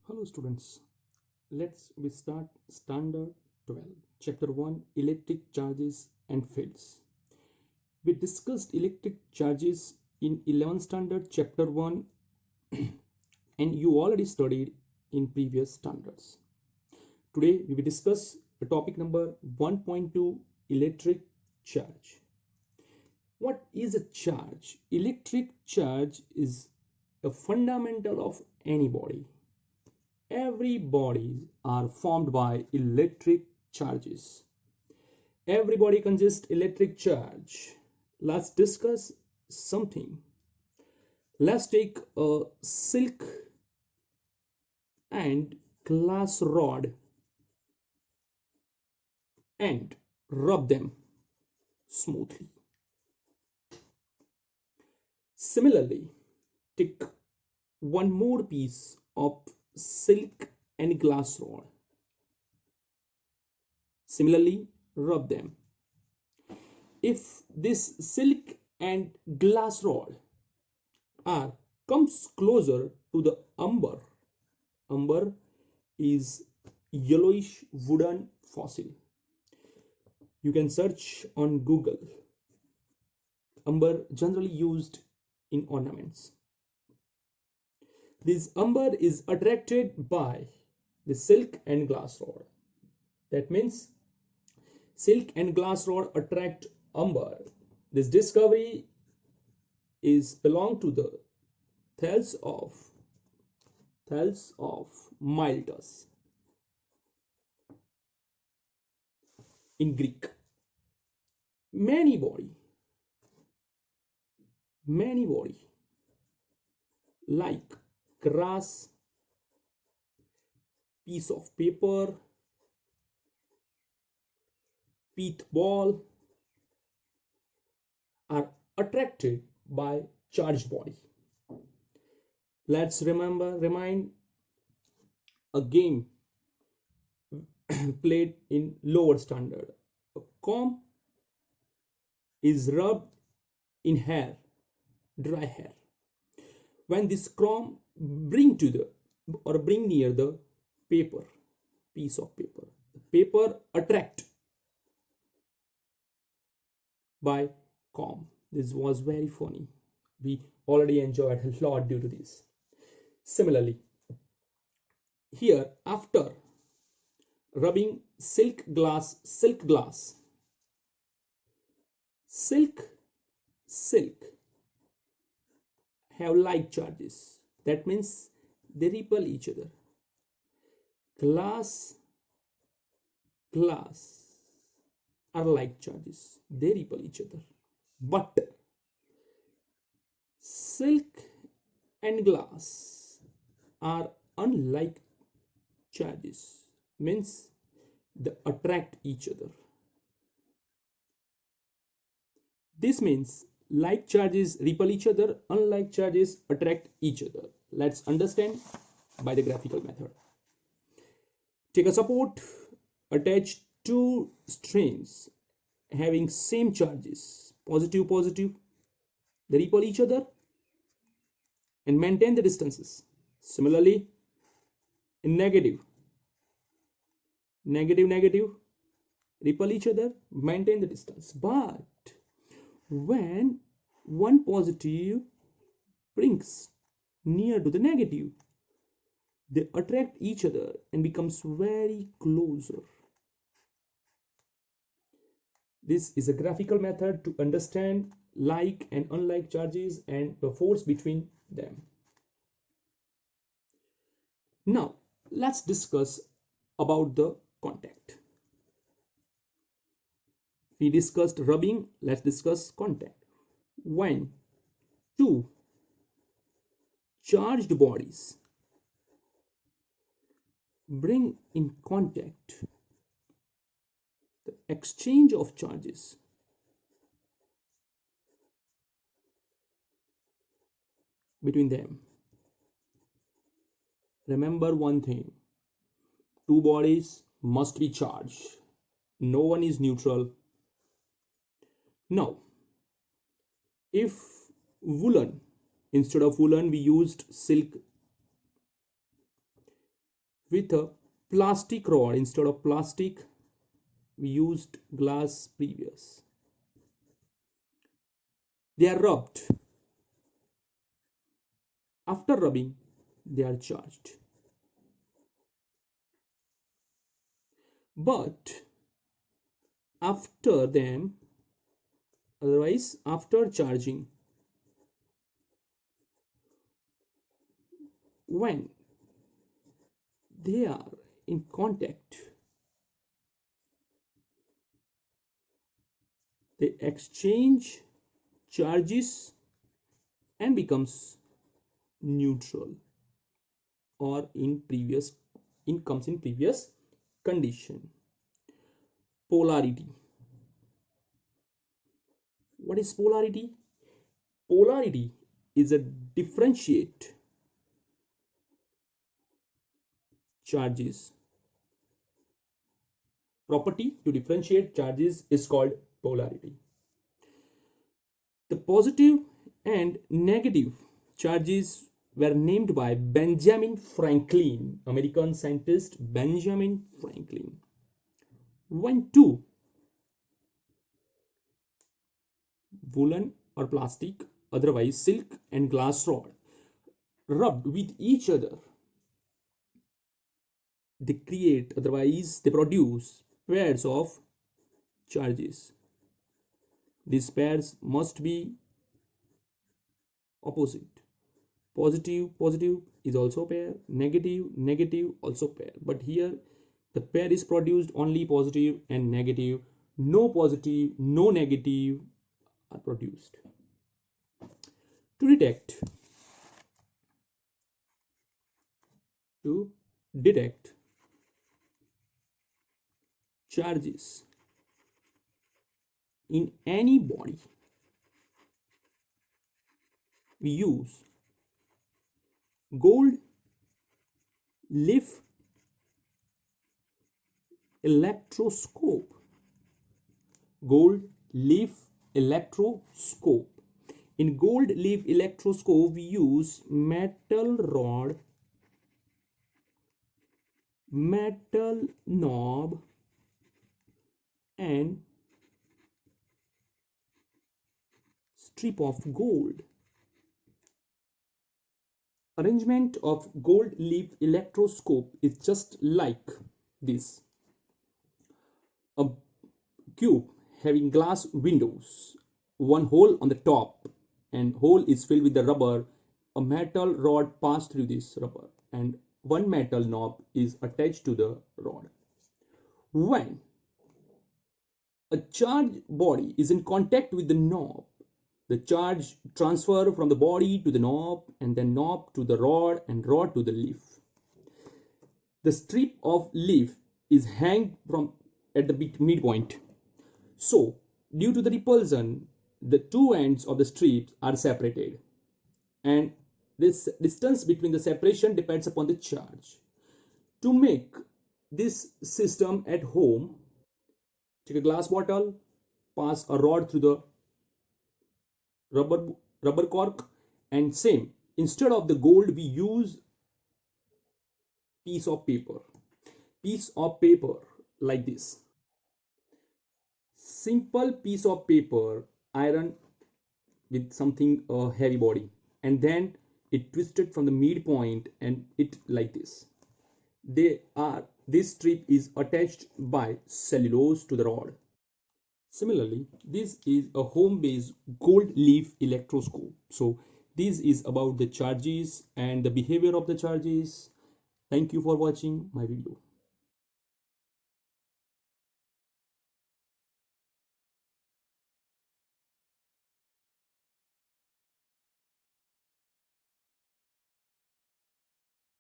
Hello students, we start Standard 12 Chapter 1 Electric Charges and Fields. We discussed electric charges in 11th Standard Chapter 1 and you already studied in previous standards. Today we will discuss the topic number 1.2 Electric Charge. What is a charge? Electric charge is a fundamental of any body. Every bodies are formed by electric charges. Every body consists electric charge. Let's discuss something. Let's take a silk and glass rod and rub them smoothly. Similarly, take one more piece of silk and glass rod. Similarly, rub them. If this silk and glass rod comes closer to the umber is yellowish wooden fossil. You can search on Google. Umber generally used in ornaments. This umber is attracted by the silk and glass rod. That means silk and glass rod attract umber. This discovery belong to the Thales of Miletus in Greek. Many body like grass, piece of paper, peat ball are attracted by charged body. Let's remind a game played in lower standard. A comb is rubbed in hair, dry hair. When this comb bring near the piece of paper, the paper attract by comb. This was very funny. We already enjoyed a lot due to this. Similarly, here after rubbing silk glass have like charges. That means they repel each other. Glass are like charges. They repel each other. But silk and glass are unlike charges. Means they attract each other. This means like charges repel each other, unlike charges attract each other. Let's understand by the graphical method. Take a support, attach two strings having same charges, positive, they repel each other and maintain the distances. Similarly, in negative, repel each other, maintain the distance. But when one positive brings near to the negative, they attract each other and becomes very closer. This is a graphical method to understand like and unlike charges and the force between them. Now let's discuss about the contact. We discussed rubbing, let's discuss contact. When two charged bodies bring in contact, the exchange of charges between them. Remember one thing, two bodies must be charged. No one is neutral. Now, if woolen, instead of woolen we used silk, with a plastic rod. Instead of plastic, we used glass previous. They are rubbed. After rubbing, they are charged. But after them, otherwise, after charging, when they are in contact, they exchange charges and becomes neutral, or comes in previous condition. Polarity. What is polarity? Polarity is a differentiate charges. Property to differentiate charges is called polarity. The positive and negative charges were named by Benjamin Franklin, American scientist Benjamin Franklin. When two woolen or plastic, otherwise silk and glass rod, rubbed with each other, they produce pairs of charges. These pairs must be opposite. Positive is also pair, negative also pair. But here the pair is produced only positive and negative. No positive, no negative are produced. To detect charges in any body, we use gold leaf electroscope. Gold leaf electroscope. In gold leaf electroscope, we use metal rod, metal knob, and strip of gold. Arrangement of gold leaf electroscope is just like this. A cube having glass windows, one hole on the top, and hole is filled with the rubber. A metal rod passed through this rubber and one metal knob is attached to the rod. When a charged body is in contact with the knob, the charge transfer from the body to the knob and then knob to the rod and rod to the leaf. The strip of leaf is hanged from at the midpoint. So, due to the repulsion, the two ends of the strips are separated. And this distance between the separation depends upon the charge. To make this system at home, take a glass bottle, pass a rod through the rubber cork, and same, instead of the gold we use piece of paper like this. Simple piece of paper iron with something heavy body, and then it twisted from the midpoint and it like this. This strip is attached by cellulose to the rod. Similarly, this is a home-based gold leaf electroscope. So this is about the charges and the behavior of the charges. Thank you for watching my video.